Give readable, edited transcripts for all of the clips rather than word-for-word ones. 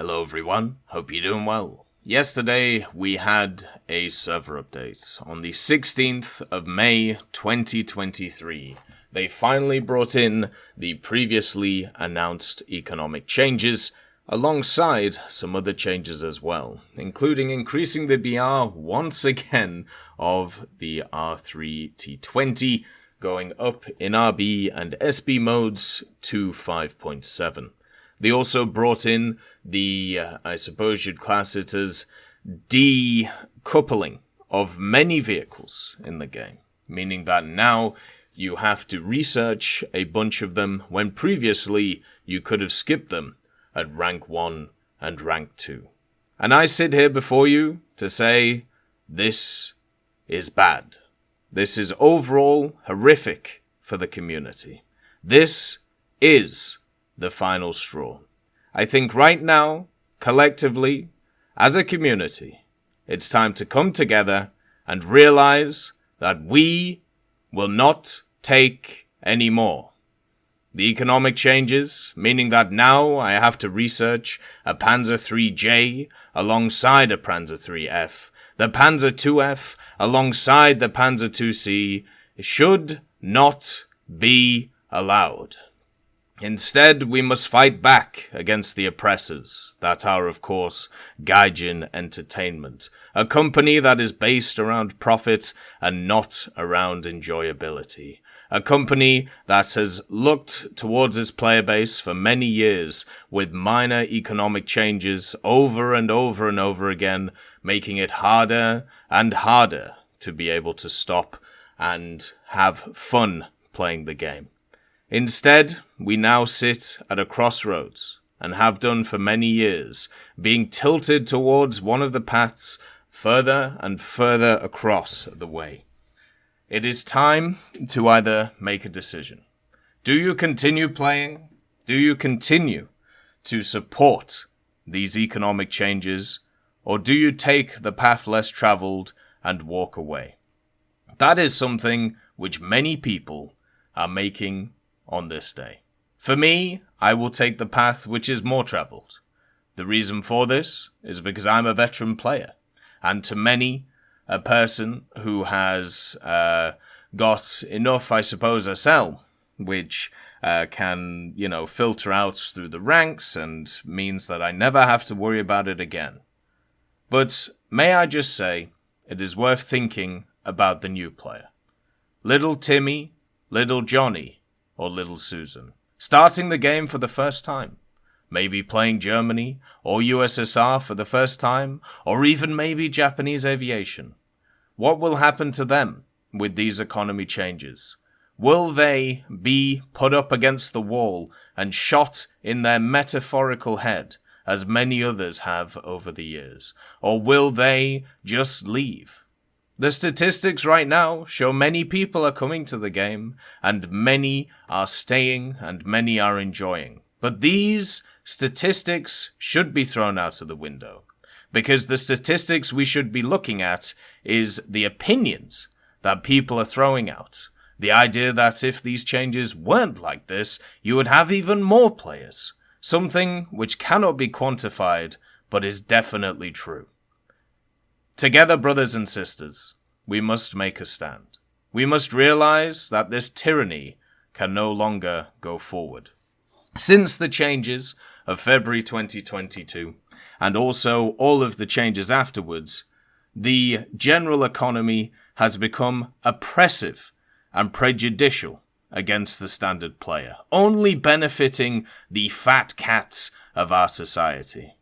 Hello everyone, hope you're doing well. Yesterday we had a server update on the 16th of May 2023. They finally brought in the previously announced economic changes alongside some other changes as well, including increasing the BR once again of the R3T20, going up in RB and SB modes to 5.7. They also brought in the, I suppose you'd class it as decoupling of many vehicles in the game, meaning that now you have to research a bunch of them when previously you could have skipped them at rank 1 and rank 2. And I sit here before you to say this is bad. This is overall horrific for the community. This is the final straw. I think right now, collectively, as a community, it's time to come together and realize that we will not take any more. The economic changes, meaning that now I have to research a Panzer IIIJ alongside a Panzer IIIF, the Panzer IIF alongside the Panzer IIC, should not be allowed. Instead, we must fight back against the oppressors that are, of course, Gaijin Entertainment, a company that is based around profits and not around enjoyability. A company that has looked towards its player base for many years with minor economic changes over and over and over again, making it harder and harder to be able to stop and have fun playing the game. Instead, we now sit at a crossroads, and have done for many years, being tilted towards one of the paths further and further across the way. It is time to either make a decision. Do you continue playing? Do you continue to support these economic changes? Or do you take the path less traveled and walk away? That is something which many people are making on this day. For me, I will take the path which is more traveled. The reason for this is because I'm a veteran player, and to many, a person who has got enough, I suppose, SL, which can, filter out through the ranks and means that I never have to worry about it again. But may I just say, it is worth thinking about the new player. Little Timmy, little Johnny, or little Susan, starting the game for the first time, maybe playing Germany or USSR for the first time, or even maybe Japanese aviation. What will happen to them with these economy changes? Will they be put up against the wall and shot in their metaphorical head, as many others have over the years? Or will they just leave? The statistics right now show many people are coming to the game, and many are staying, and many are enjoying. But these statistics should be thrown out of the window, because the statistics we should be looking at is the opinions that people are throwing out. The idea that if these changes weren't like this, you would have even more players. Something which cannot be quantified, but is definitely true. Together, brothers and sisters, we must make a stand. We must realize that this tyranny can no longer go forward. Since the changes of February 2022, and also all of the changes afterwards, the general economy has become oppressive and prejudicial against the standard player, only benefiting the fat cats of our society.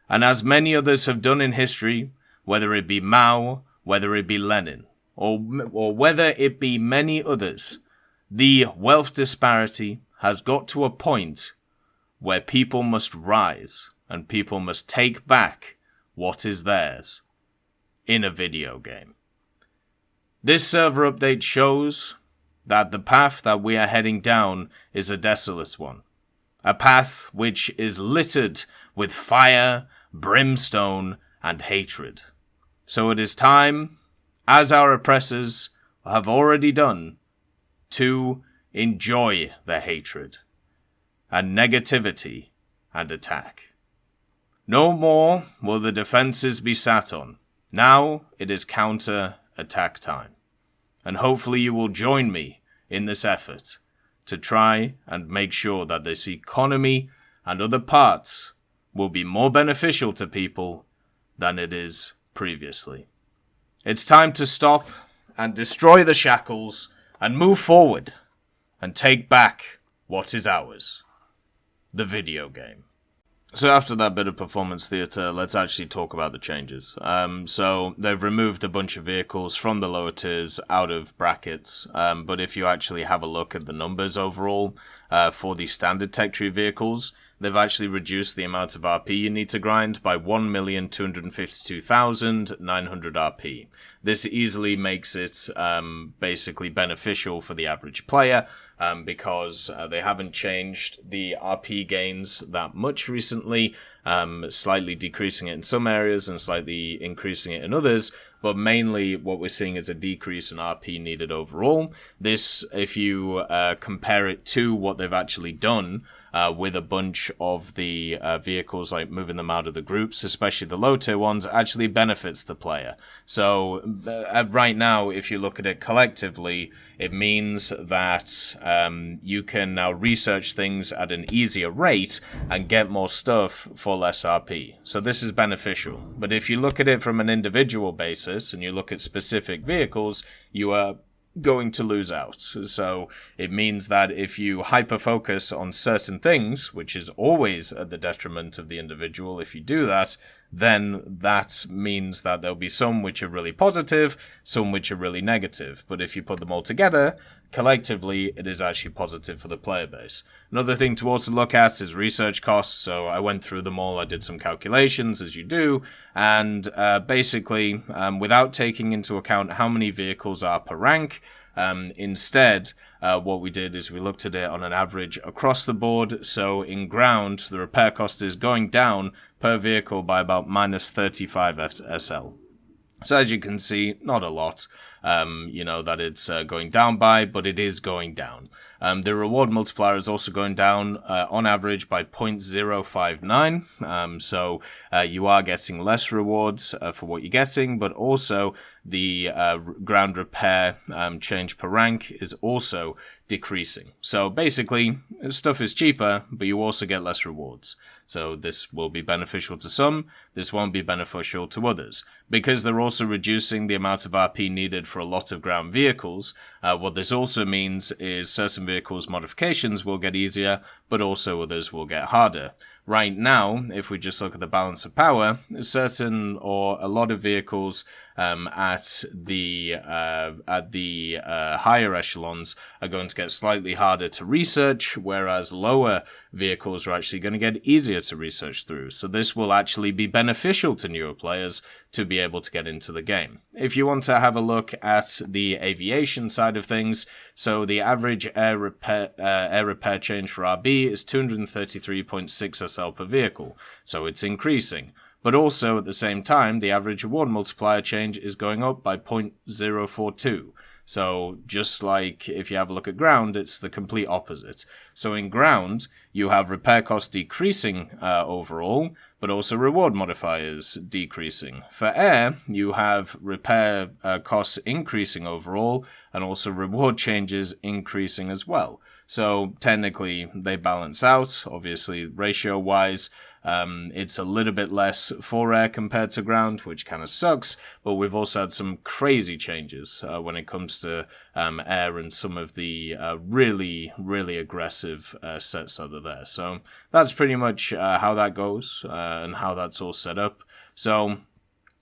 And as many others have done in history, whether it be Mao, whether it be Lenin, or whether it be many others, the wealth disparity has got to a point where people must rise and people must take back what is theirs in a video game. This server update shows that the path that we are heading down is a desolate one. A path which is littered with fire, brimstone, and hatred. So it is time, as our oppressors have already done, to enjoy the hatred and negativity and attack. No more will the defenses be sat on. Now it is counter-attack time. And hopefully you will join me in this effort to try and make sure that this economy and other parts will be more beneficial to people than it is previously. It's time to stop and destroy the shackles and move forward and take back what is ours. The video game. So after that bit of performance theatre, let's actually talk about the changes. So they've removed a bunch of vehicles from the lower tiers out of brackets, but if you actually have a look at the numbers overall for the standard tech tree vehicles, they've actually reduced the amount of RP you need to grind by 1,252,900 RP. This easily makes it basically beneficial for the average player, because they haven't changed the RP gains that much recently, slightly decreasing it in some areas and slightly increasing it in others, but mainly what we're seeing is a decrease in RP needed overall. This, if you compare it to what they've actually done with a bunch of the vehicles, like moving them out of the groups, especially the low tier ones, actually benefits the player. So right now, if you look at it collectively, it means that you can now research things at an easier rate and get more stuff for less RP. So this is beneficial. But if you look at it from an individual basis and you look at specific vehicles, you are going to lose out. So it means that if you hyper-focus on certain things, which is always at the detriment of the individual, if you do that, then that means that there'll be some which are really positive, some which are really negative. But if you put them all together, collectively, it is actually positive for the player base. Another thing to also look at is research costs. So I went through them all. I did some calculations, as you do. And basically, without taking into account how many vehicles are per rank, instead, what we did is we looked at it on an average across the board. So in ground, the repair cost is going down per vehicle by about minus 35 SL. So as you can see, not a lot, that it's going down by, but it is going down. The reward multiplier is also going down on average by 0.059. So you are getting less rewards for what you're getting, but also the ground repair change per rank is also decreasing. So basically, stuff is cheaper, but you also get less rewards. So this will be beneficial to some, this won't be beneficial to others. Because they're also reducing the amount of RP needed for a lot of ground vehicles, what this also means is certain vehicles' modifications will get easier, but also others will get harder. Right now, if we just look at the balance of power, certain or a lot of vehicles at the higher echelons are going to get slightly harder to research, whereas lower vehicles are actually going to get easier to research through. So this will actually be beneficial to newer players to be able to get into the game. If you want to have a look at the aviation side of things, so the average air repair change for RB is 233.6 SL per vehicle, so it's increasing. But also, at the same time, the average reward multiplier change is going up by 0.042. So just like if you have a look at ground, it's the complete opposite. So in ground, you have repair costs decreasing overall, but also reward modifiers decreasing. For air, you have repair costs increasing overall, and also reward changes increasing as well. So technically, they balance out, obviously ratio-wise. It's a little bit less for air compared to ground, which kind of sucks, but we've also had some crazy changes when it comes to air and some of the really, really aggressive sets that are there. So that's pretty much how that goes and how that's all set up. So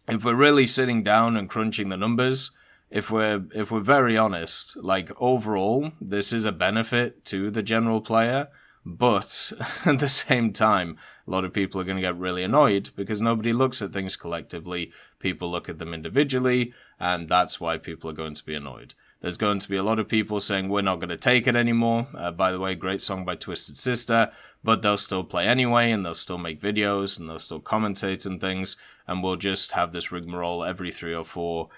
if we're really sitting down and crunching the numbers, if we're very honest, like overall, this is a benefit to the general player. But at the same time, a lot of people are going to get really annoyed because nobody looks at things collectively. People look at them individually, and that's why people are going to be annoyed. There's going to be a lot of people saying, we're not going to take it anymore. By the way, great song by Twisted Sister, but they'll still play anyway, and they'll still make videos, and they'll still commentate and things, and we'll just have this rigmarole every 3 or 4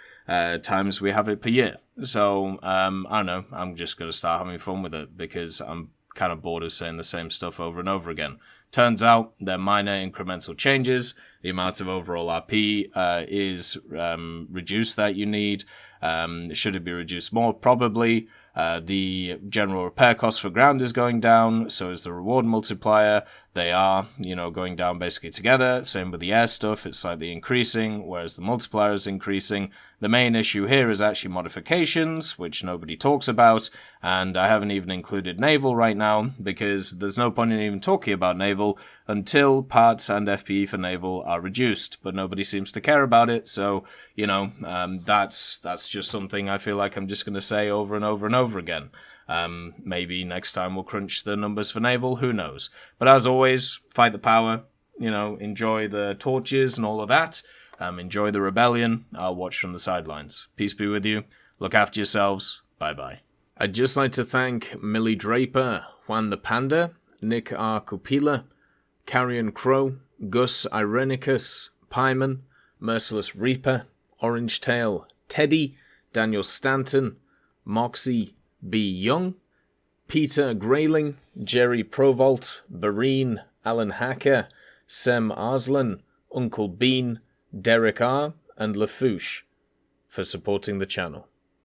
times we have it per year. So, I don't know, I'm just going to start having fun with it because I'm kind of bored of saying the same stuff over and over again. Turns out they're minor incremental changes. The amount of overall RP is reduced that you need. Should it be reduced more? Probably. The general repair cost for ground is going down, so is the reward multiplier. They are, going down basically together. Same with the air stuff, it's slightly increasing, whereas the multiplier is increasing. The main issue here is actually modifications, which nobody talks about, and I haven't even included naval right now, because there's no point in even talking about naval until parts and FPE for naval are reduced, but nobody seems to care about it, so, that's just something I feel like I'm just going to say over and over and over again. Maybe next time we'll crunch the numbers for naval, who knows. But as always, fight the power, enjoy the torches and all of that. Enjoy the rebellion. I'll watch from the sidelines. Peace be with you. Look after yourselves. Bye-bye. I'd just like to thank Millie Draper, Juan the Panda, Nick R. Kupila, Carrion Crow, Gus Irenicus, Pyman, Merciless Reaper, Orange Tail, Teddy, Daniel Stanton, Moxie B. Young, Peter Grayling, Jerry Provolt, Bareen, Alan Hacker, Sem Arslan, Uncle Bean, Derek R., and Lafouche for supporting the channel.